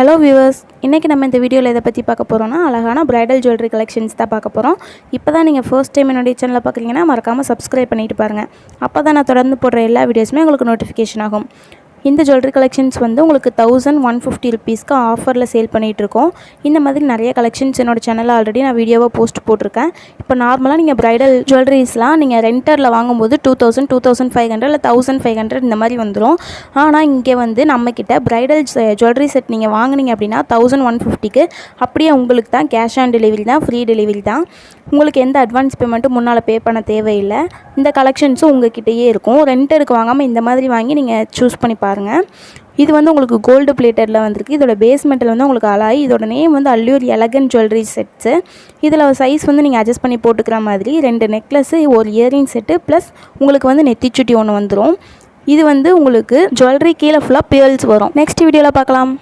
Hello viewers, இன்றைக்கி நம்ம இந்த வீடியோவில் இதை பற்றி பார்க்க போகிறோம்னா அழகான பிரைடல் ஜுவல்லரி கலெக்ஷன்ஸ் தான் பார்க்க போகிறோம். இப்போ தான் நீங்கள் ஃபர்ஸ்ட் டைம் என்னுடைய சேனலை பார்க்குறீங்கன்னா மறக்காமல் சப்ஸ்கிரைப் பண்ணிட்டு பாருங்கள். அப்போ தான் நான் தொடர்ந்து போடுற எல்லா வீடியோஸுமே உங்களுக்கு நோட்டிஃபிகேஷன் ஆகும். இந்த ஜுவல்லரி கலெக்ஷன்ஸ் வந்து உங்களுக்கு 1150 ருபீஸ்க்கு ஆஃபரில் சேல் பண்ணிகிட்ருக்கோம். இந்த மாதிரி நிறைய கலெக்ஷன்ஸ் என்னோடய சேனலில் ஆல்ரெடி நான் வீடியோவாக போஸ்ட் போட்டிருக்கேன். இப்போ நார்மலாக நீங்கள் பிரைடல் ஜுவல்லரிஸ்லாம் நீங்கள் ரெண்டரில் வாங்கும்போது 2000, 2500 இல்லை 1500 இந்த மாதிரி வந்துடும். ஆனால் இங்கே வந்து நம்மக்கிட்ட பிரைடல் ஜுவல்லரி செட் நீங்கள் வாங்கினீங்க அப்படின்னா 1150க்கு அப்படியே உங்களுக்கு தான் கேஷ் ஆன் டெலிவரி தான், ஃப்ரீ டெலிவரி தான். உங்களுக்கு எந்த அட்வான்ஸ் பேமெண்ட்டும் முன்னால் பே பண்ண தேவையில்லை. இந்த கலெக்ஷன்ஸும் உங்கள்கிட்டயே இருக்கும். ரெண்டருக்கு வாங்காமல் இந்த மாதிரி வாங்கி நீங்கள் சூஸ் பண்ணி பாருங்கள். இது வந்து உங்களுக்கு கோல்டு பிளேட்டரில் வந்திருக்கு. இதோட பேஸ்மெண்ட்டில் வந்து உங்களுக்கு அலாய். இதோட நேம் வந்து அல்லூர் எலகன்ட் ஜுவல்லரி செட்ஸு. இதில் சைஸ் வந்து நீங்கள் அட்ஜஸ்ட் பண்ணி போட்டுக்கிற மாதிரி 2 நெக்லஸ்ஸு, ஒரு இயரிங் செட்டு ப்ளஸ் உங்களுக்கு வந்து நெத்திச்சுட்டி ஒன்று வந்துடும். இது வந்து உங்களுக்கு ஜுவல்லரி கீழே ஃபுல்லாக பேர்ல்ஸ் வரும். நெக்ஸ்ட் வீடியோவில் பார்க்கலாம்.